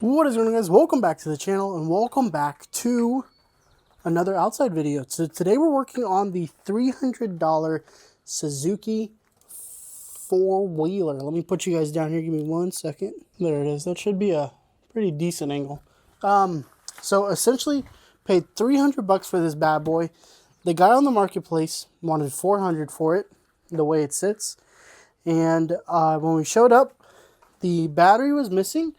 What is going on, guys? Welcome back to the channel and welcome back to another outside video. So today we're working on the $300 Suzuki four-wheeler. Let me put you guys down here. Give me 1 second. There it is. That should be a pretty decent angle. So essentially paid 300 bucks for this bad boy. The guy on the marketplace wanted 400 for it, the way it sits. And when we showed up, the battery was missing.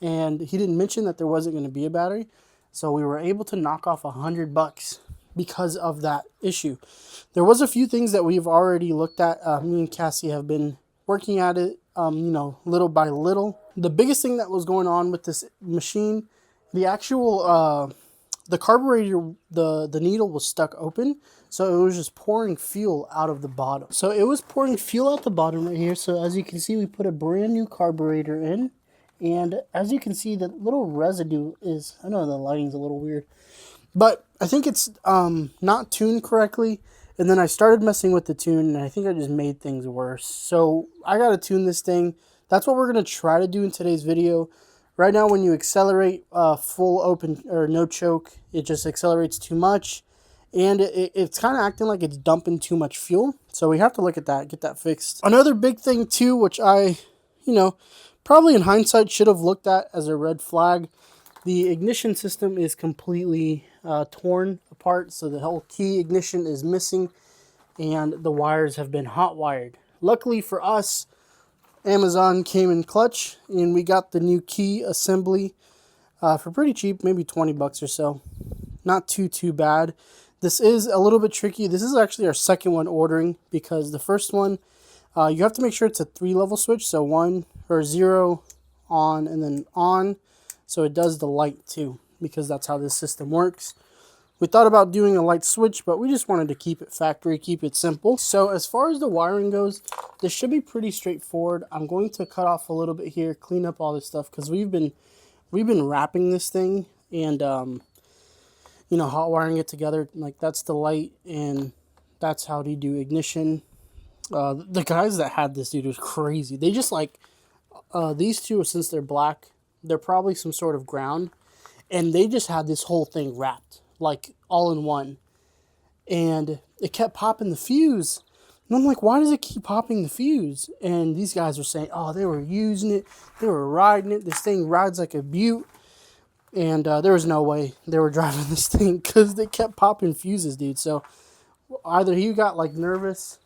And he didn't mention that there wasn't going to be a battery. So we were able to knock off 100 bucks because of that issue. There was a few things that we've already looked at. Me and Cassie have been working at it, little by little. The biggest thing that was going on with this machine, the actual, the carburetor, the needle was stuck open. So it was just pouring fuel out of the bottom. So it was pouring fuel out the bottom right here. So as you can see, we put a brand new carburetor in. And as you can see, the little residue is, I know the lighting's a little weird, but I think it's not tuned correctly. And then I started messing with the tune, and I think I just made things worse. So I got to tune this thing. That's what we're going to try to do in today's video. Right now, when you accelerate full open or no choke, it just accelerates too much. And it's kind of acting like it's dumping too much fuel. So we have to look at that, get that fixed. Another big thing too, which I, probably in hindsight should have looked at as a red flag. The ignition system is completely torn apart, so the whole key ignition is missing, and the wires have been hot wired. Luckily for us, Amazon came in clutch, and we got the new key assembly for pretty cheap, maybe 20 bucks or so. Not too bad. This is a little bit tricky. This is actually our second one ordering, because the first one, you have to make sure it's a 3-level switch, so 1 or 0 on and then on, so it does the light too, because that's how this system works. We thought about doing a light switch, but we just wanted to keep it factory, keep it simple. So as far as the wiring goes, this should be pretty straightforward. I'm going to cut off a little bit here, clean up all this stuff, because we've been wrapping this thing and hot wiring it together. Like, that's the light, and that's how to do ignition. The guys that had this, dude, was crazy. They just these two, since they're black, they're probably some sort of ground, and they just had this whole thing wrapped, like, all in one. And it kept popping the fuse. And I'm like, why does it keep popping the fuse? And these guys were saying, oh, they were using it. They were riding it. This thing rides like a beaut. And there was no way they were driving this thing, because they kept popping fuses, dude. So either he got, nervous,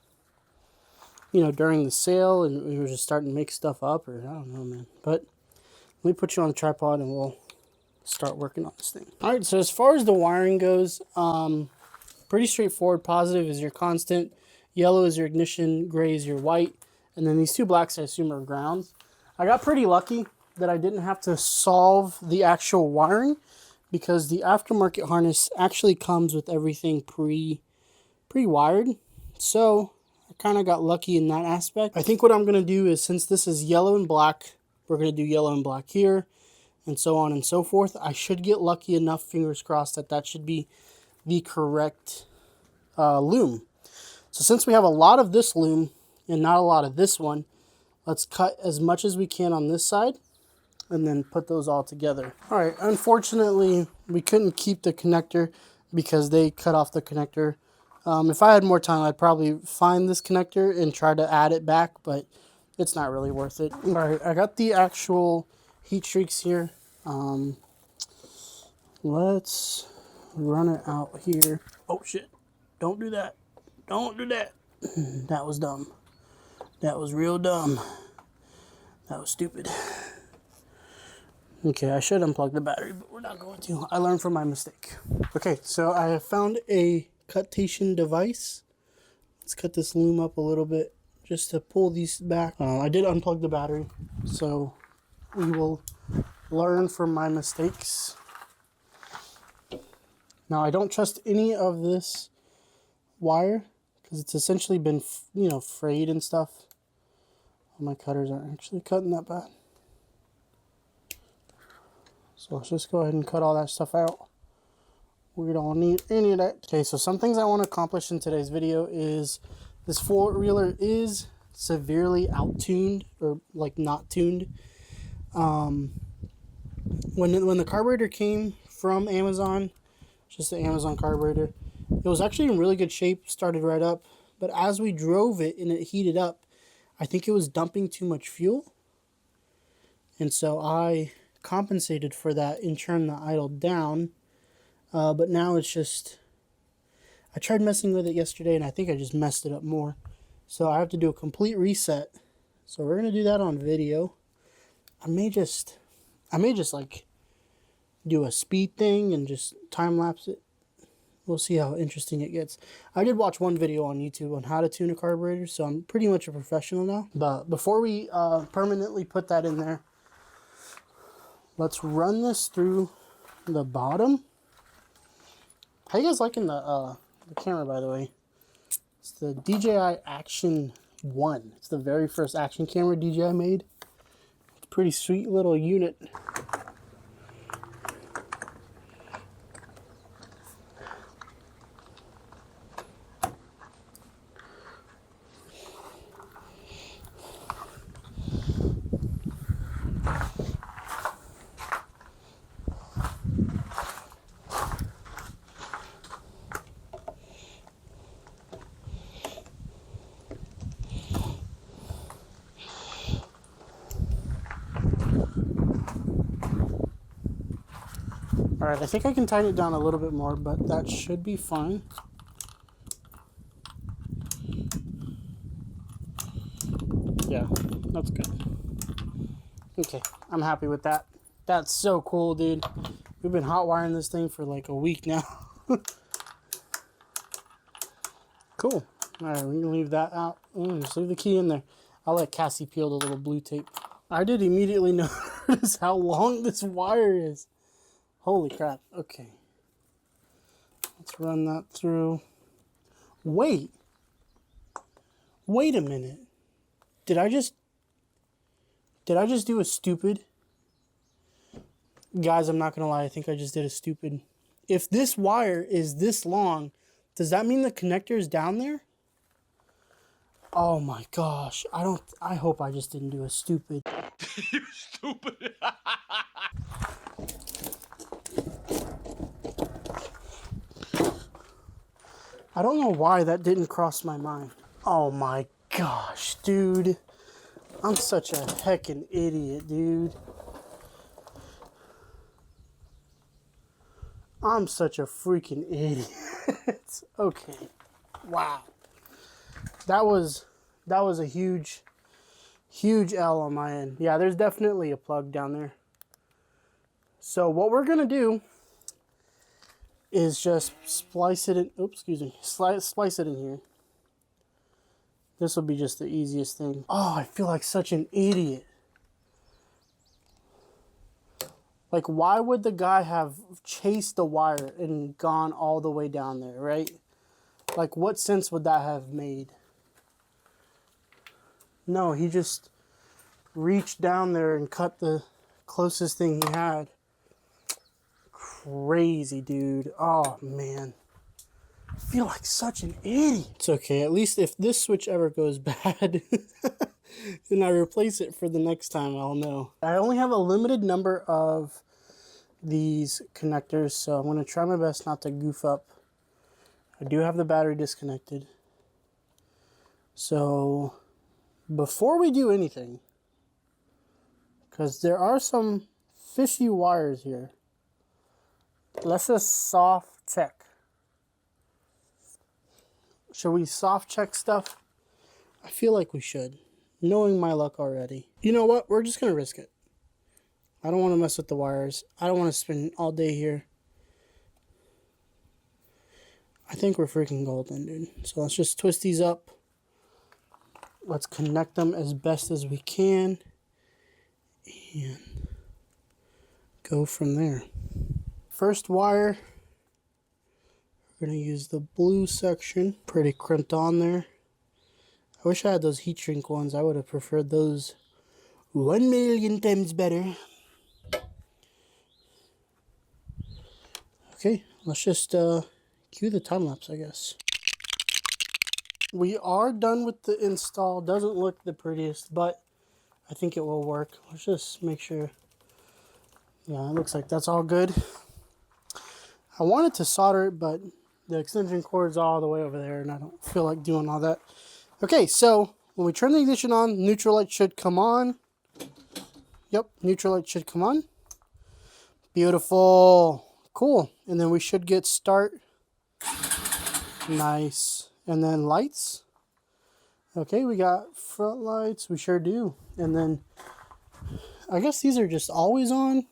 during the sale, and we were just starting to make stuff up, or I don't know, man. But let me put you on the tripod and we'll start working on this thing. All right, so as far as the wiring goes, pretty straightforward. Positive is your constant, yellow is your ignition, gray is your white, and then these two blacks I assume are grounds. I got pretty lucky that I didn't have to solve the actual wiring, because the aftermarket harness actually comes with everything pre-wired. So I kind of got lucky in that aspect. I think what I'm going to do is, since this is yellow and black, we're going to do yellow and black here, and so on and so forth. I should get lucky enough, fingers crossed, that should be the correct loom. So since we have a lot of this loom and not a lot of this one, let's cut as much as we can on this side and then put those all together. All right, unfortunately, we couldn't keep the connector because they cut off the connector. If I had more time, I'd probably find this connector and try to add it back, but it's not really worth it. All right, I got the actual heat streaks here. Let's run it out here. Oh, shit. Don't do that. Don't do that. That was dumb. That was real dumb. That was stupid. Okay, I should unplug the battery, but we're not going to. I learned from my mistake. Okay, so I have found a cuttation device. Let's cut this loom up a little bit just to pull these back. I did unplug the battery, so we will learn from my mistakes. Now, I don't trust any of this wire because it's essentially been, frayed and stuff. My cutters aren't actually cutting that bad. So let's just go ahead and cut all that stuff out. We don't need any of that. Okay, so some things I want to accomplish in today's video is this four-wheeler is severely out-tuned, or not tuned. When the carburetor came from Amazon, just the Amazon carburetor, it was actually in really good shape, started right up. But as we drove it and it heated up, I think it was dumping too much fuel. And so I compensated for that and turned the idle down. But now it's just, I tried messing with it yesterday and I think I just messed it up more. So I have to do a complete reset. So we're going to do that on video. I may just like do a speed thing and just time lapse it. We'll see how interesting it gets. I did watch one video on YouTube on how to tune a carburetor, so I'm pretty much a professional now. But before we permanently put that in there, let's run this through the bottom. How you guys liking the camera, by the way? It's the DJI Action 1. It's the very first action camera DJI made. It's a pretty sweet little unit. Alright, I think I can tighten it down a little bit more, but that should be fine. Yeah, that's good. Okay, I'm happy with that. That's so cool, dude. We've been hot wiring this thing for like a week now. Cool. Alright, we can leave that out. Just leave the key in there. I'll let Cassie peel the little blue tape. I did immediately notice how long this wire is. Holy crap. Okay. Let's run that through. Wait. Wait a minute. Did I just do a stupid? Guys, I'm not going to lie. I think I just did a stupid. If this wire is this long, does that mean the connector is down there? Oh my gosh. I hope I just didn't do a stupid. You stupid. I don't know why that didn't cross my mind. Oh my gosh, dude. I'm such a heckin' idiot, dude. I'm such a freaking idiot. Okay. Wow. That was a huge L on my end. Yeah, there's definitely a plug down there. So what we're gonna do is just splice it in. Oops, excuse me. Splice it in here. This will be just the easiest thing. Oh, I feel like such an idiot. Like, why would the guy have chased the wire and gone all the way down there, right? Like, what sense would that have made? No, he just reached down there and cut the closest thing he had. Crazy, dude. Oh, man. I feel like such an idiot. It's okay. At least if this switch ever goes bad, then I replace it for the next time, I'll know. I only have a limited number of these connectors, so I'm going to try my best not to goof up. I do have the battery disconnected. So before we do anything, because there are some fishy wires here, let's just soft check. Should we soft check stuff? I feel like we should, knowing my luck already. You know what? We're just going to risk it. I don't want to mess with the wires. I don't want to spend all day here. I think we're freaking golden, dude. So let's just twist these up. Let's connect them as best as we can. And go from there. First wire. We're going to use the blue section. Pretty crimped on there. I wish I had those heat shrink ones. I would have preferred those 1,000,000 times better. Okay, let's just cue the time lapse, I guess. We are done with the install. Doesn't look the prettiest, but I think it will work. Let's just make sure Yeah, it looks like that's all good. I wanted to solder it, but the extension cord's all the way over there, and I don't feel like doing all that. Okay, so when we turn the ignition on, neutral light should come on. Yep, neutral light should come on. Beautiful. Cool. And then we should get start. Nice. And then lights. Okay, we got front lights. We sure do. And then I guess these are just always on.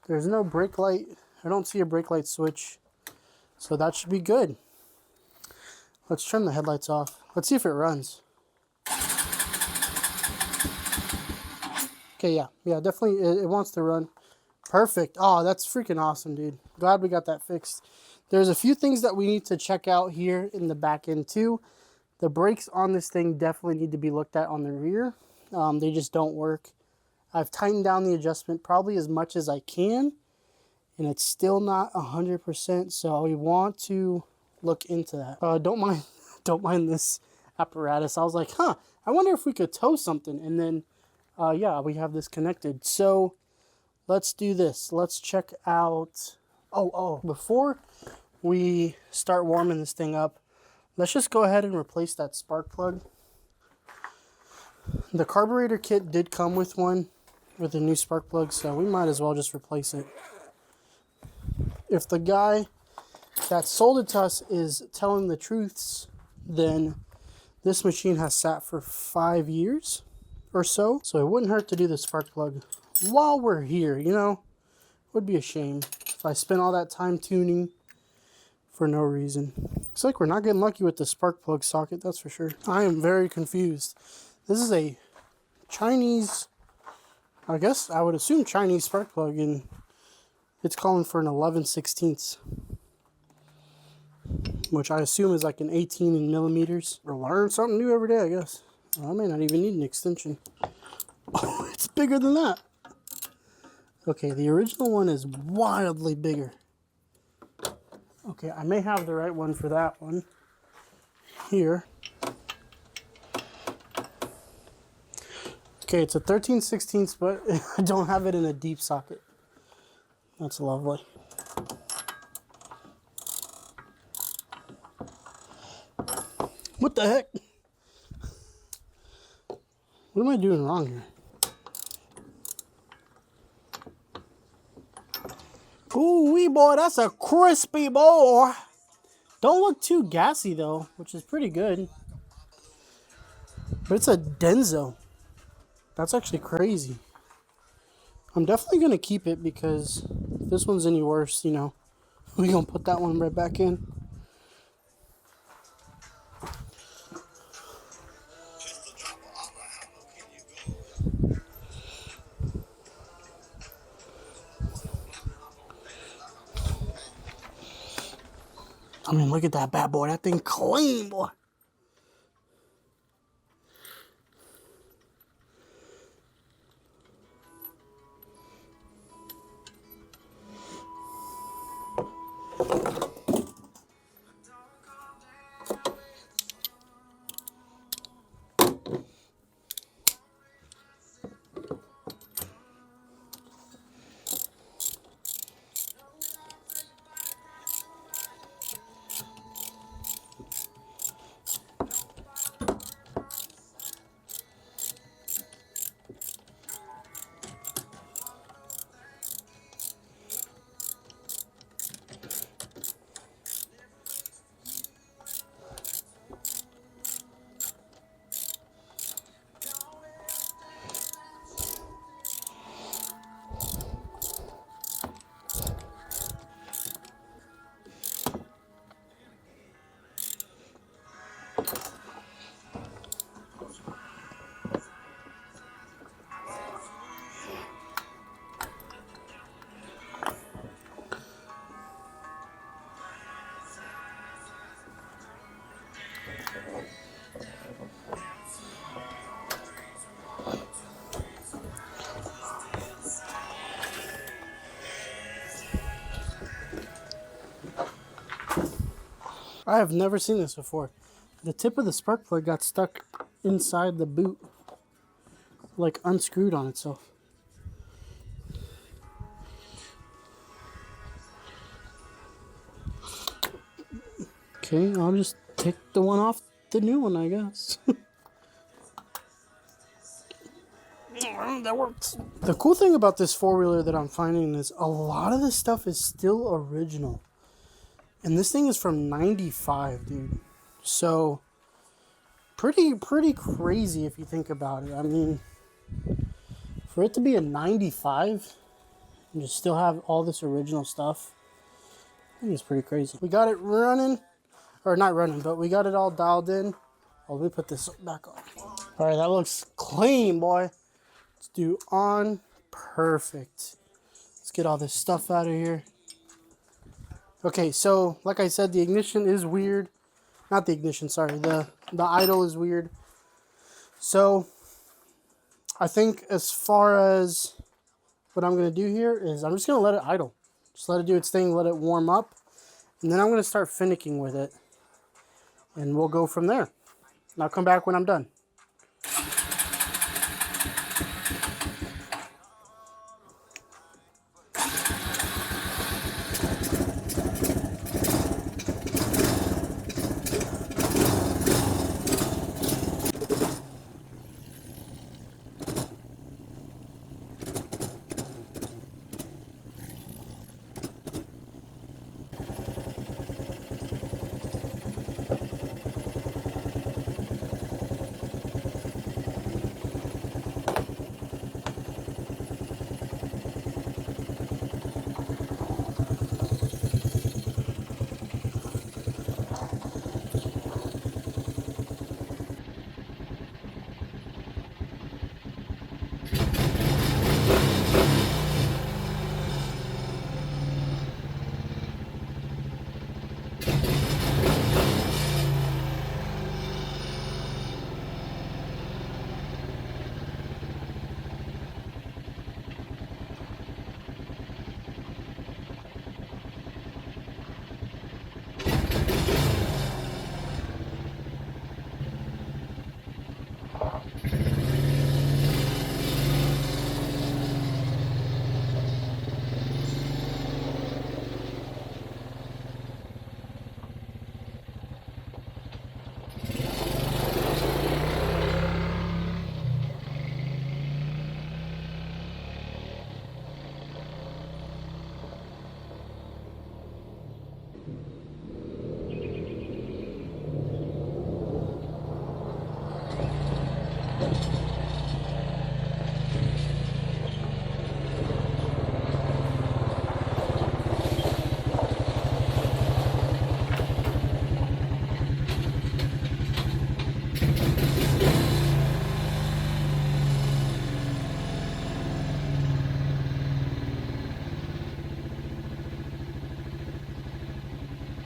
There's no brake light. I don't see a brake light switch. So that should be good. Let's turn the headlights off. Let's see if it runs. Okay, yeah, definitely it wants to run. Perfect. Oh, that's freaking awesome, dude. Glad we got that fixed. There's a few things that we need to check out here in the back end too. The brakes on this thing definitely need to be looked at on the rear. They just don't work. I've tightened down the adjustment probably as much as I can, and it's still not 100%, so we want to look into that. Don't mind this apparatus. I was like, I wonder if we could tow something, and then yeah, we have this connected. So let's do this. Let's check out. Before we start warming this thing up, let's just go ahead and replace that spark plug. The carburetor kit did come with one with a new spark plug, so we might as well just replace it. If the guy that sold it to us is telling the truths, then this machine has sat for 5 years or so. So it wouldn't hurt to do the spark plug while we're here, you know? Would be a shame if I spent all that time tuning for no reason. Looks like we're not getting lucky with the spark plug socket, that's for sure. I am very confused. This is a Chinese, I guess I would assume Chinese spark plug, and it's calling for an 11/16, which I assume is like an 18 in millimeters. We'll learn something new every day, I guess. Well, I may not even need an extension. Oh, it's bigger than that. Okay, the original one is wildly bigger. Okay, I may have the right one for that one. Here. Okay, it's a 13/16, but I don't have it in a deep socket. That's lovely. What the heck? What am I doing wrong here? Ooh wee boy, that's a crispy boy. Don't look too gassy though, which is pretty good. But it's a Denso. That's actually crazy. I'm definitely gonna keep it because if this one's any worse, you know, we're gonna put that one right back in. I mean, look at that bad boy. That thing clean, boy. I have never seen this before. The tip of the spark plug got stuck inside the boot, like unscrewed on itself. Okay, I'll just take the one off the new one, I guess. That works. The cool thing about this four-wheeler that I'm finding is a lot of this stuff is still original. And this thing is from 95, dude. So, pretty crazy if you think about it. I mean, for it to be a 95 and just still have all this original stuff, I think it's pretty crazy. We got it running, or not running, but we got it all dialed in. Oh, let me put this back on. All right, that looks clean, boy. Let's do on. Perfect. Let's get all this stuff out of here. Okay, so like I said, the ignition is weird. Not the ignition, sorry. The idle is weird. So I think as far as what I'm going to do here is I'm just going to let it idle. Just let it do its thing, let it warm up. And then I'm going to start finicking with it. And we'll go from there. And I'll come back when I'm done.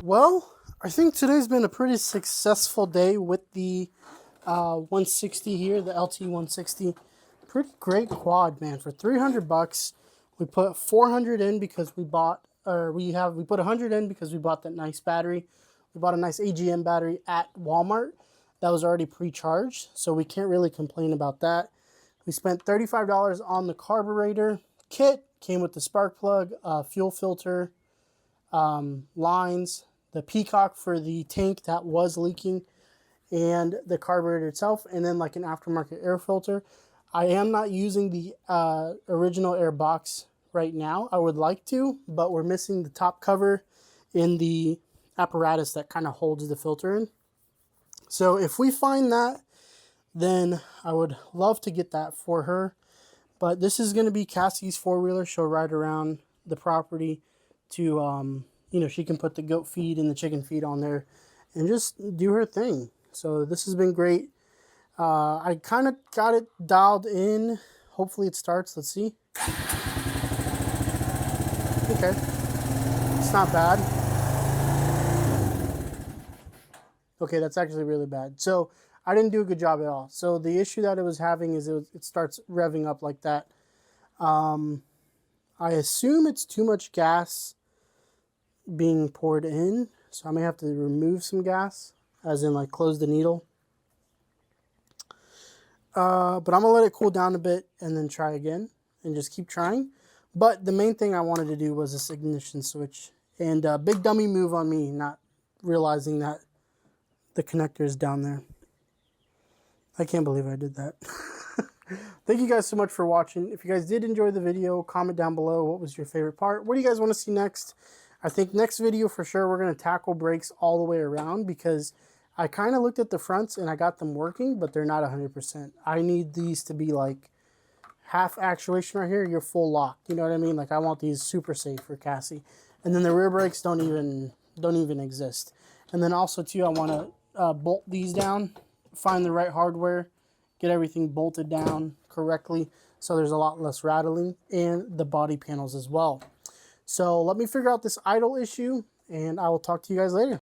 Well, I think today's been a pretty successful day with the 160 here, the LT 160. Pretty great quad, man. For 300 bucks, we put 400 in because we bought, or we put 100 in because we bought that nice battery. We bought a nice AGM battery at Walmart that was already pre-charged, so we can't really complain about that. We spent $35 on the carburetor kit. Came with the spark plug, fuel filter, lines, the peacock for the tank that was leaking, and the carburetor itself, and then like an aftermarket air filter. I am not using the original air box right now. I would like to, but we're missing the top cover in the apparatus that kind of holds the filter in. So if we find that, then I would love to get that for her. But this is going to be Cassie's four-wheeler. She'll ride around the property to, she can put the goat feed and the chicken feed on there and just do her thing. So this has been great. I kind of got it dialed in. Hopefully it starts. Let's see. Okay. It's not bad. Okay, that's actually really bad. So I didn't do a good job at all. So the issue that it was having is it starts revving up like that. I assume it's too much gas being poured in. So I may have to remove some gas, as in like close the needle. But I'm going to let it cool down a bit and then try again and just keep trying. But the main thing I wanted to do was this ignition switch. And big dummy move on me, not realizing that the connector is down there. I can't believe I did that. Thank you guys so much for watching. If you guys did enjoy the video, comment down below what was your favorite part. What do you guys want to see next? I think next video for sure we're going to tackle brakes all the way around, because I kind of looked at the fronts and I got them working, but they're not 100%. I need these to be like half actuation right here, you're full lock. You know what I mean? Like I want these super safe for Cassie. And then the rear brakes don't even exist. And then also too, I want to bolt these down, find the right hardware, get everything bolted down correctly so there's a lot less rattling, and the body panels as well. So let me figure out this idle issue, and I will talk to you guys later.